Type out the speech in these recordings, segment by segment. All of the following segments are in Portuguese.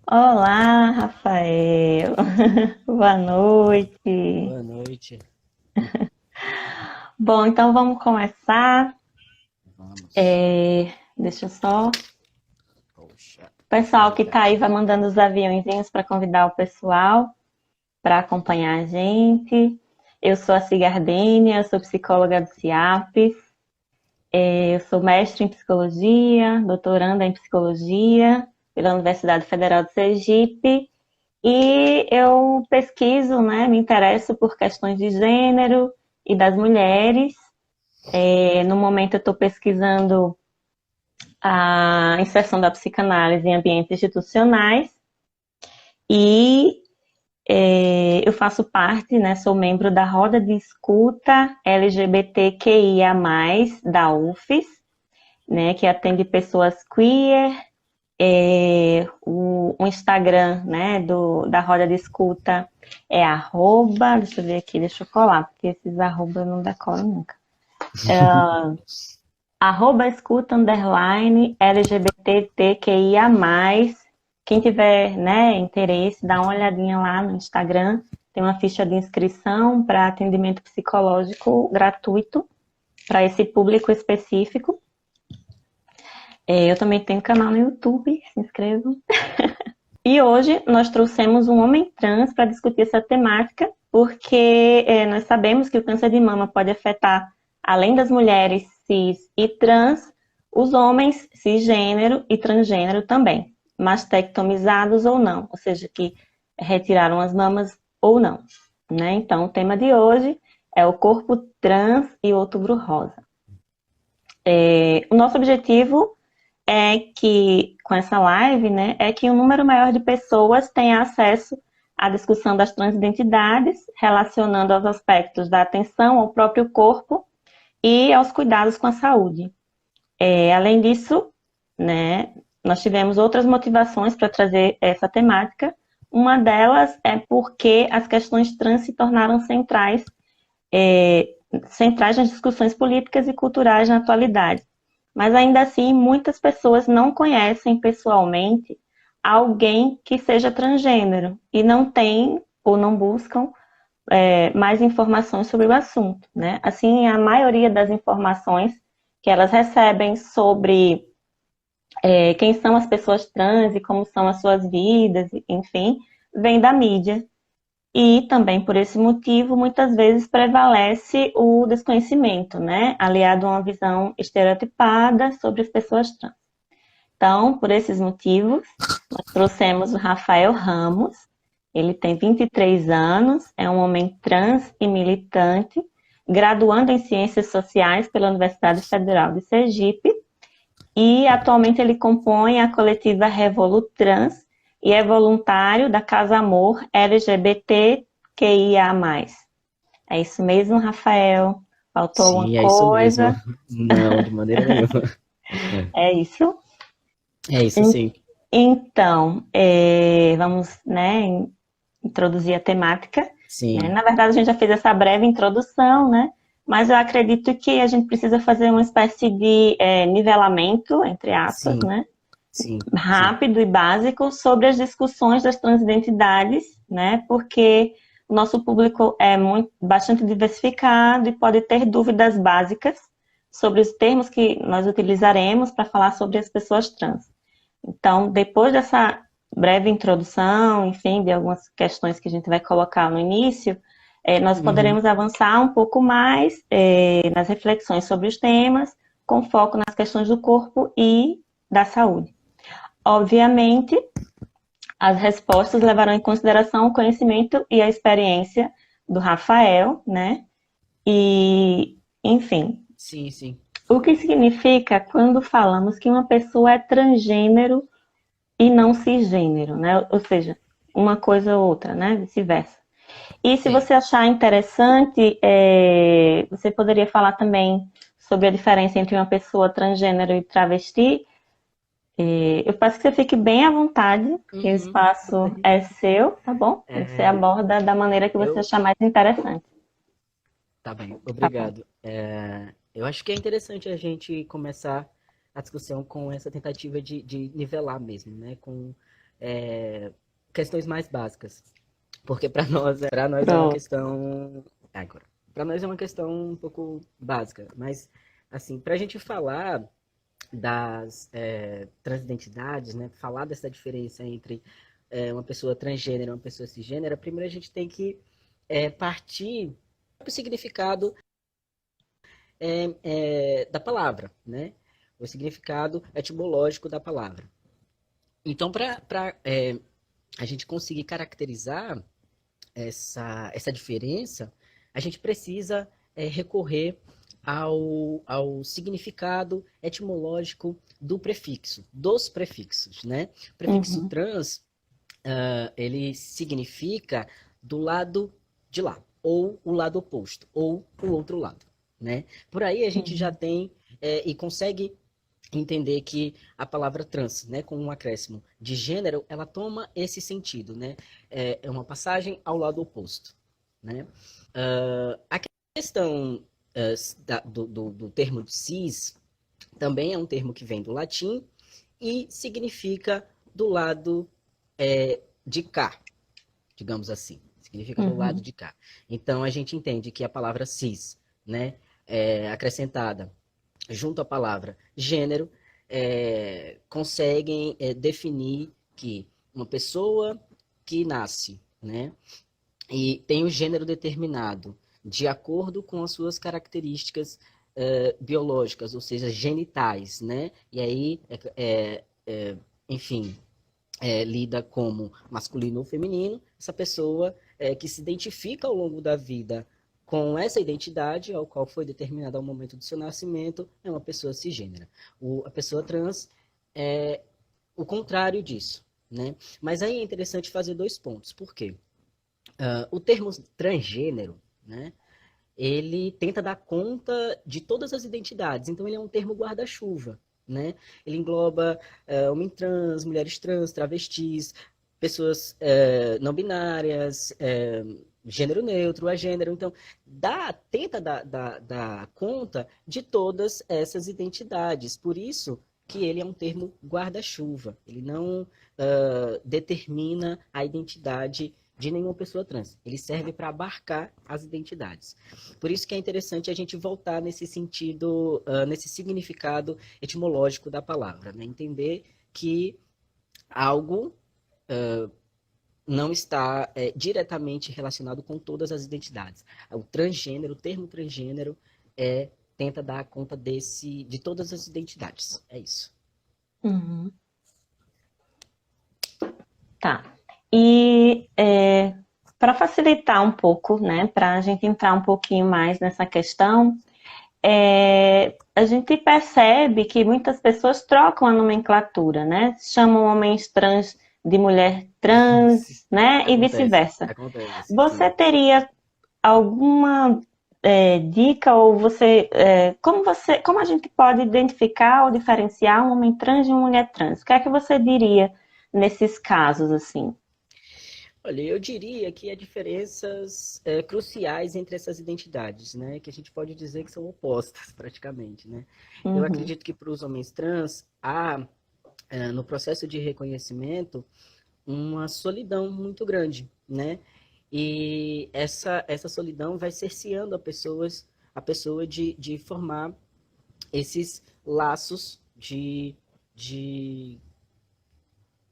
Olá, Rafael. Boa noite. Boa noite. Bom, então vamos começar. Vamos. Deixa eu só. Poxa, O deixa eu pessoal que ajeitar tá aí aqui. vai mandando os aviãozinhos para convidar o pessoal para acompanhar a gente. Eu sou a Cigardênia, eu sou psicóloga do CIAPES. Eu sou mestre em psicologia, doutoranda em psicologia pela Universidade Federal de Sergipe. E eu pesquiso, né, me interesso por questões de gênero e das mulheres. No momento eu estou pesquisando a inserção da psicanálise em ambientes institucionais e eu faço parte, né, sou membro da roda de escuta LGBTQIA+, da UFES, né, que atende pessoas queer. O Instagram, né, da roda de escuta é arroba, deixa eu ver aqui, deixa eu colar, porque esses arroba eu não decoro nunca. Arroba escuta underline LGBTQIA+. Quem tiver, né, interesse, dá uma olhadinha lá no Instagram. Tem uma ficha de inscrição para atendimento psicológico gratuito para esse público específico. Eu também tenho canal no YouTube, se inscrevam. E hoje nós trouxemos um homem trans para discutir essa temática, porque nós sabemos que o câncer de mama pode afetar, além das mulheres cis e trans, os homens cisgênero e transgênero também, mastectomizados ou não, ou seja, que retiraram as mamas ou não. Né? Então, o tema de hoje é o corpo trans e outubro rosa. O nosso objetivo é que, com essa live, né, é que um número maior de pessoas tenha acesso à discussão das transidentidades, relacionando aos aspectos da atenção ao próprio corpo e aos cuidados com a saúde. Além disso, né, nós tivemos outras motivações para trazer essa temática. Uma delas é porque as questões trans se tornaram centrais nas discussões políticas e culturais na atualidade. Mas ainda assim, muitas pessoas não conhecem pessoalmente alguém que seja transgênero e não têm ou não buscam mais informações sobre o assunto, né? Assim, a maioria das informações que elas recebem sobre quem são as pessoas trans e como são as suas vidas, enfim, vem da mídia. E também por esse motivo, muitas vezes prevalece o desconhecimento, né? Aliado a uma visão estereotipada sobre as pessoas trans. Então, por esses motivos, nós trouxemos o Rafael Ramos. Ele tem 23 anos, é um homem trans e militante, graduando em Ciências Sociais pela Universidade Federal de Sergipe, e atualmente ele compõe a coletiva Revolutrans e é voluntário da Casa Amor LGBTQIA+. É isso mesmo, Rafael? Faltou alguma Sim, é isso mesmo. coisa? Não, de maneira nenhuma. É isso? É isso, sim. Então, vamos, né, introduzir a temática. Né? Sim, Na verdade, a gente já fez essa breve introdução, né? Mas eu acredito que a gente precisa fazer uma espécie de nivelamento, entre aspas, sim, né? sim, sim. Rápido e básico sobre as discussões das transidentidades, né? Porque o nosso público é bastante diversificado e pode ter dúvidas básicas sobre os termos que nós utilizaremos para falar sobre as pessoas trans. Então, depois dessa breve introdução, enfim, de algumas questões que a gente vai colocar no início, nós Uhum. poderemos avançar um pouco mais nas reflexões sobre os temas, com foco nas questões do corpo e da saúde. Obviamente, as respostas levarão em consideração o conhecimento e a experiência do Rafael, né? E, enfim, Sim, sim. o que significa quando falamos que uma pessoa é transgênero e não cisgênero, né? Ou seja, uma coisa ou outra, né? Vice-versa. E se Sim. você achar interessante, você poderia falar também sobre a diferença entre uma pessoa transgênero e travesti. Eu peço que você fique bem à vontade, que o Uhum. espaço é seu, tá bom? Você É, aborda da maneira que você eu. achar mais interessante. Tá bem, Tá bom. obrigado. Eu acho que é interessante a gente começar a discussão com essa tentativa de nivelar mesmo, né? Com questões mais básicas. Porque para nós é uma Pronto. questão. Agora, para nós é uma questão um pouco básica, mas assim, para a gente falar das transidentidades, né, falar dessa diferença entre uma pessoa transgênero e uma pessoa cisgênera, primeiro a gente tem que partir do significado da palavra, né? O significado etimológico da palavra. Então, para a gente conseguir caracterizar essa diferença, a gente precisa recorrer ao significado etimológico do prefixo, dos prefixos, né? O prefixo Uhum. trans, ele significa do lado de lá, ou o lado oposto, ou o outro lado, né? Por aí a gente já Uhum. tem e consegue entender que a palavra trans, né, com um acréscimo de gênero, ela toma esse sentido, né? É uma passagem ao lado oposto, né? A questão do termo cis também é um termo que vem do latim e significa do lado de cá, digamos assim. Significa do lado Uhum. de cá. Então a gente entende que a palavra cis, né, acrescentada junto à palavra gênero, conseguem definir que uma pessoa que nasce, né, e tem o gênero determinado de acordo com as suas características biológicas, ou seja, genitais, né, e aí, enfim, lida como masculino ou feminino, essa pessoa que se identifica ao longo da vida com essa identidade, ao qual foi determinada ao momento do seu nascimento, é uma pessoa cisgênera. A pessoa trans é o contrário disso, né? Mas aí é interessante fazer dois pontos. Por quê? O termo transgênero, né? Ele tenta dar conta de todas as identidades. Então, ele é um termo guarda-chuva, né? Ele engloba homem trans, mulheres trans, travestis, pessoas não binárias, gênero neutro, agênero. Então, tenta dar conta de todas essas identidades. Por isso que ele é um termo guarda-chuva. Ele não determina a identidade de nenhuma pessoa trans. Ele serve para abarcar as identidades. Por isso que é interessante a gente voltar nesse sentido, nesse significado etimológico da palavra, né? Entender que algo não está diretamente relacionado com todas as identidades. O transgênero, o termo transgênero, tenta dar conta de todas as identidades. É isso. Uhum. Tá. E para facilitar um pouco, né, para a gente entrar um pouquinho mais nessa questão, a gente percebe que muitas pessoas trocam a nomenclatura, né? Chamam homens trans de mulher trans, né? E Acontece, vice-versa. acontece, Você sim. teria alguma dica ou como a gente pode identificar ou diferenciar um homem trans de uma mulher trans? O que é que você diria nesses casos assim? Olha, eu diria que há diferenças cruciais entre essas identidades, né? Que a gente pode dizer que são opostas, praticamente, né? Eu Uhum. acredito que para os homens trans há, no processo de reconhecimento, uma solidão muito grande, né? E essa solidão vai cerceando a pessoa de formar esses laços de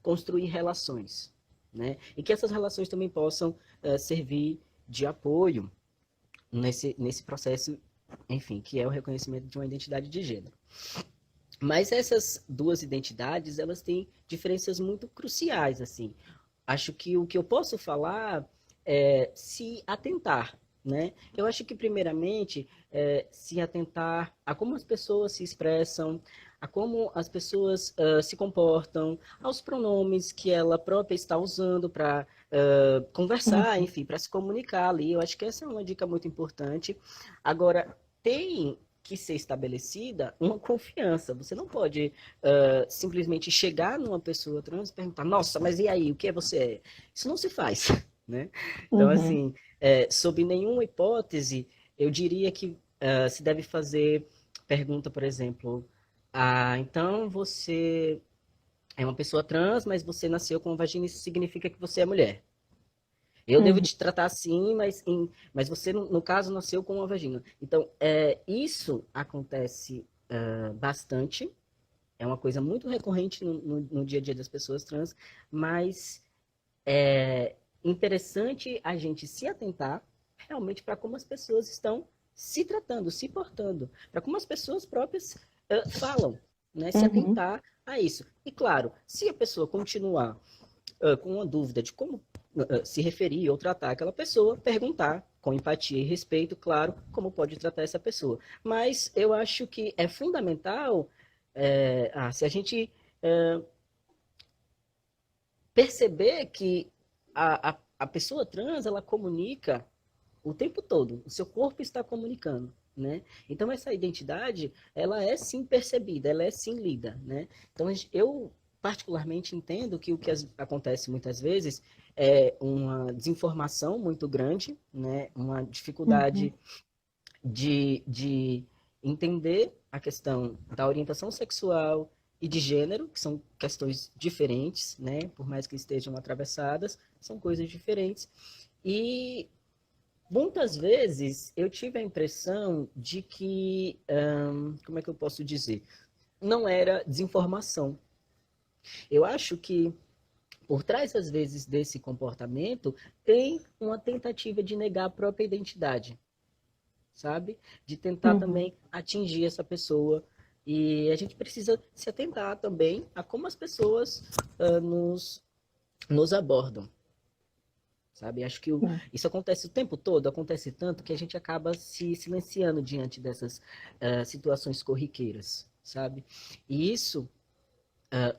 construir relações, né? E que essas relações também possam servir de apoio nesse processo, enfim, que é o reconhecimento de uma identidade de gênero. Mas essas duas identidades, elas têm diferenças muito cruciais, assim. Acho que o que eu posso falar é se atentar, né? Eu acho que, primeiramente, se atentar a como as pessoas se expressam, a como as pessoas se comportam, aos pronomes que ela própria está usando para conversar, Uhum. enfim, para se comunicar ali. Eu acho que essa é uma dica muito importante. Agora, tem que ser estabelecida uma confiança. Você não pode simplesmente chegar numa pessoa trans e perguntar, nossa, mas e aí, o que é você? Isso não se faz, né? Então, Uhum. assim, sob nenhuma hipótese, eu diria que se deve fazer pergunta, por exemplo, então você é uma pessoa trans, mas você nasceu com vagina, isso significa que você é mulher. Eu devo Uhum. te tratar assim, mas você, no caso, nasceu com uma vagina. Então, isso acontece bastante. É uma coisa muito recorrente no dia a dia das pessoas trans, mas é interessante a gente se atentar realmente para como as pessoas estão se tratando, se portando, para como as pessoas próprias falam, né? Se Uhum. atentar a isso. E claro, se a pessoa continuar com uma dúvida de como se referir ou tratar aquela pessoa, perguntar com empatia e respeito, claro, como pode tratar essa pessoa. Mas eu acho que é fundamental se a gente perceber que a pessoa trans, ela comunica o tempo todo, o seu corpo está comunicando, né? Então essa identidade, ela é sim percebida, ela é sim lida, né? Então eu particularmente entendo que o que acontece muitas vezes é uma desinformação muito grande, né? Uma Uhum. dificuldade de entender a questão da orientação sexual e de gênero, que são questões diferentes, né? Por mais que estejam atravessadas, são coisas diferentes. E muitas vezes eu tive a impressão de que, como é que eu posso dizer? Não era desinformação. Eu acho que por trás, às vezes, desse comportamento, tem uma tentativa de negar a própria identidade, sabe? De tentar Uhum. também atingir essa pessoa. E a gente precisa se atentar também a como as pessoas nos abordam, sabe? Acho que Sim. isso acontece o tempo todo, acontece tanto que a gente acaba se silenciando diante dessas situações corriqueiras, sabe? E isso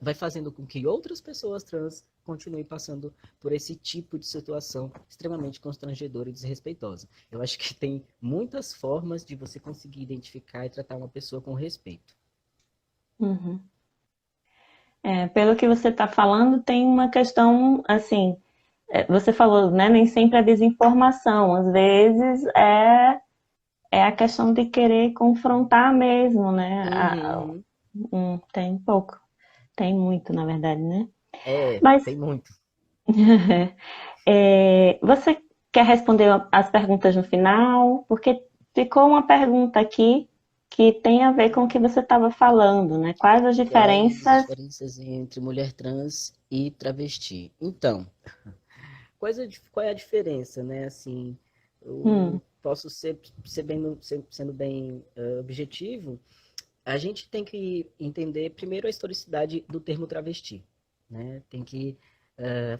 vai fazendo com que outras pessoas trans continuem passando por esse tipo de situação extremamente constrangedora e desrespeitosa. Eu acho que tem muitas formas de você conseguir identificar e tratar uma pessoa com respeito. Uhum. Pelo que você está falando, tem uma questão, assim, você falou, né? Nem sempre é desinformação, às vezes é a questão de querer confrontar mesmo, né? Uhum. Tem pouco, tem muito, na verdade, né? É, Mas tem muito. você quer responder as perguntas no final? Porque ficou uma pergunta aqui que tem a ver com o que você estava falando, né? Quais as Quais as diferenças? diferenças entre mulher trans e travesti? Então, qual é a diferença, né? Assim, eu Hum, posso sendo bem objetivo. A gente tem que entender primeiro a historicidade do termo travesti, né? Tem que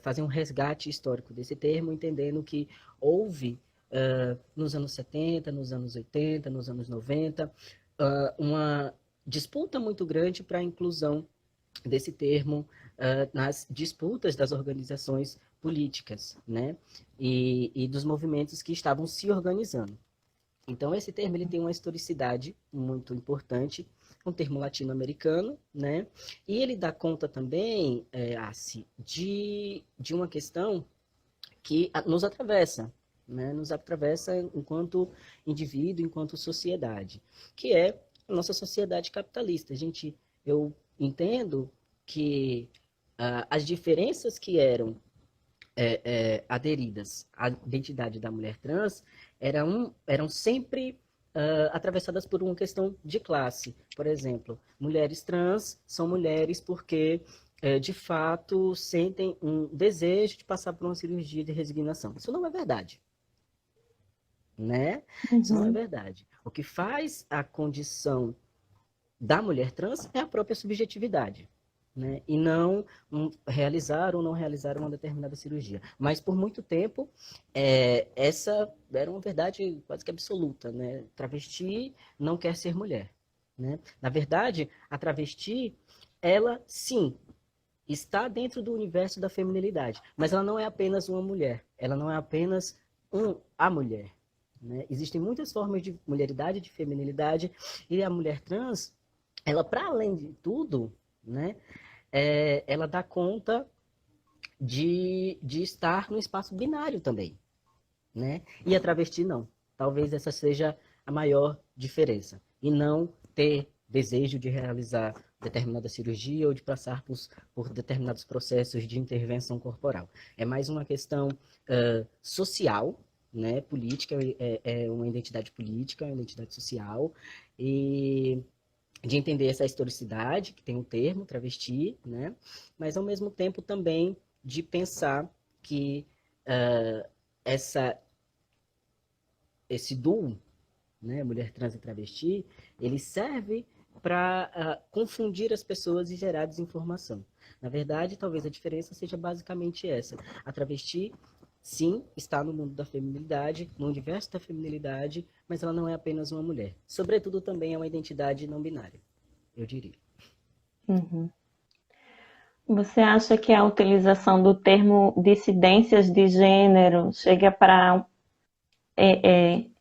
fazer um resgate histórico desse termo, entendendo que houve nos anos 70, nos anos 80, nos anos 90, uma disputa muito grande para a inclusão desse termo nas disputas das organizações políticas, né? E dos movimentos que estavam se organizando. Então, esse termo ele tem uma historicidade muito importante, um termo latino-americano, né? E ele dá conta também, de uma questão que nos atravessa, né? Nos atravessa enquanto indivíduo, enquanto sociedade, que é a nossa sociedade capitalista. Eu entendo que as diferenças que eram aderidas à identidade da mulher trans eram sempre atravessadas por uma questão de classe. Por exemplo, mulheres trans são mulheres porque, de fato, sentem um desejo de passar por uma cirurgia de resignação. Isso não é verdade, né? Isso não é uhum, verdade. O que faz a condição da mulher trans é a própria subjetividade, né? E não realizar ou não realizar uma determinada cirurgia. Mas por muito tempo, essa era uma verdade quase que absoluta, né? Travesti não quer ser mulher, né? Na verdade, a travesti, ela sim está dentro do universo da feminilidade, mas ela não é apenas uma mulher, ela não é apenas a mulher. Né? Existem muitas formas de mulheridade, de feminilidade, e a mulher trans ela, para além de tudo, né, ela dá conta de estar no espaço binário também, né? E a travesti não. Talvez essa seja a maior diferença. E não ter desejo de realizar determinada cirurgia ou de passar por determinados processos de intervenção corporal. É mais uma questão social, né, política, é uma identidade política, uma identidade social, e de entender essa historicidade, que tem um termo, travesti, né, mas ao mesmo tempo também de pensar que esse duo, né, mulher trans e travesti, ele serve para confundir as pessoas e gerar desinformação. Na verdade, talvez a diferença seja basicamente essa. A travesti, sim, está no mundo da feminilidade, no universo da feminilidade, mas ela não é apenas uma mulher. Sobretudo, também é uma identidade não binária, eu diria. Uhum. Você acha que a utilização do termo dissidências de gênero chega para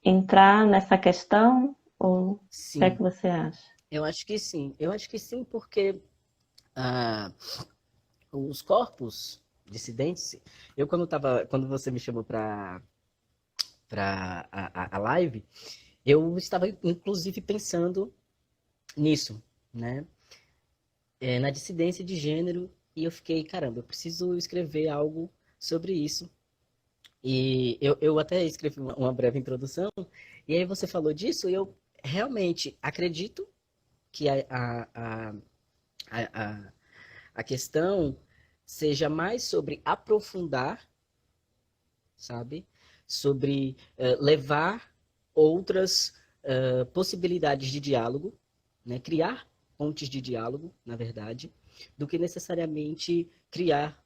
entrar nessa questão? Ou o que é Sim, que você acha? eu acho que sim. Eu acho que sim, porque os corpos dissidentes, quando você me chamou para a live, eu estava inclusive pensando nisso, né? Na dissidência de gênero, e eu fiquei, caramba, eu preciso escrever algo sobre isso. E eu até escrevi uma breve introdução, e aí você falou disso, e eu realmente acredito que a, a questão seja mais sobre aprofundar, sabe? Sobre levar outras possibilidades de diálogo, né? Criar pontes de diálogo, na verdade, do que necessariamente criar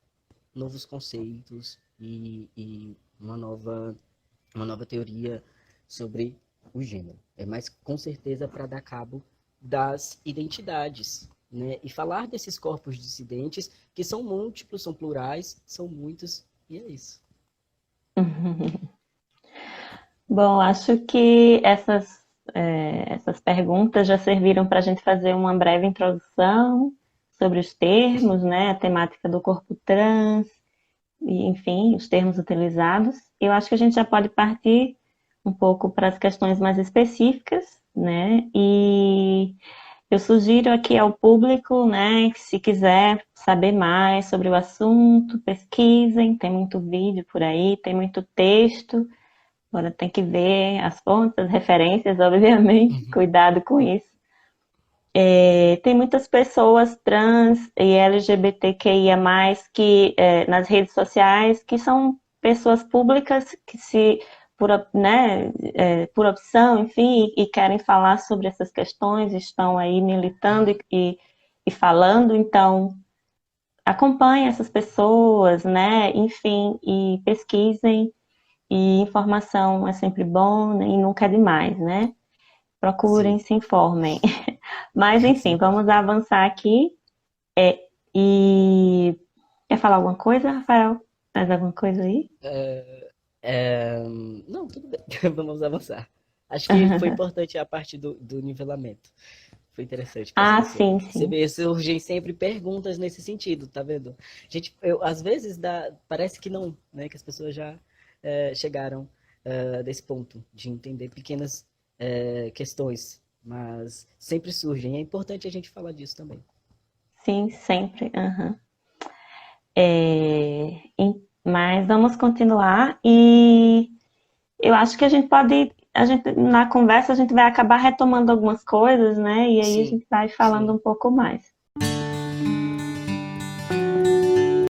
novos conceitos e uma nova teoria sobre o gênero. É mais com certeza para dar cabo das identidades, né? E falar desses corpos dissidentes que são múltiplos, são plurais, são muitos, e é isso. Bom, acho que essas perguntas já serviram para a gente fazer uma breve introdução sobre os termos, né, a temática do corpo trans, e, enfim, os termos utilizados. Eu acho que a gente já pode partir um pouco para as questões mais específicas, né, e eu sugiro aqui ao público, né, que se quiser saber mais sobre o assunto, pesquisem, tem muito vídeo por aí, tem muito texto. Agora tem que ver as fontes, as referências, obviamente, Uhum. cuidado com isso. Tem muitas pessoas trans e LGBTQIA+, que nas redes sociais, que são pessoas públicas que né, por opção, enfim, e querem falar sobre essas questões, estão aí militando e falando, então acompanhem essas pessoas, né, enfim, e pesquisem, e informação é sempre bom, né, e nunca é demais, né? Procurem, Sim, se informem. Mas, enfim, sim. vamos avançar aqui. E quer falar alguma coisa, Rafael? Mais alguma coisa aí? Não, tudo bem. Vamos avançar. Acho que foi importante a parte do nivelamento. Foi interessante para as Ah, pessoas. sim, Você sim. vê, surgem sempre perguntas nesse sentido, tá vendo? Gente, às vezes parece que não, né? Que as pessoas já chegaram desse ponto de entender pequenas questões, mas sempre surgem. É importante a gente falar disso também. Sim, sempre. Aham. Mas vamos continuar. E eu acho que a gente pode. Na conversa, a gente vai acabar retomando algumas coisas, né? E aí a Sim, gente vai falando sim. um pouco mais.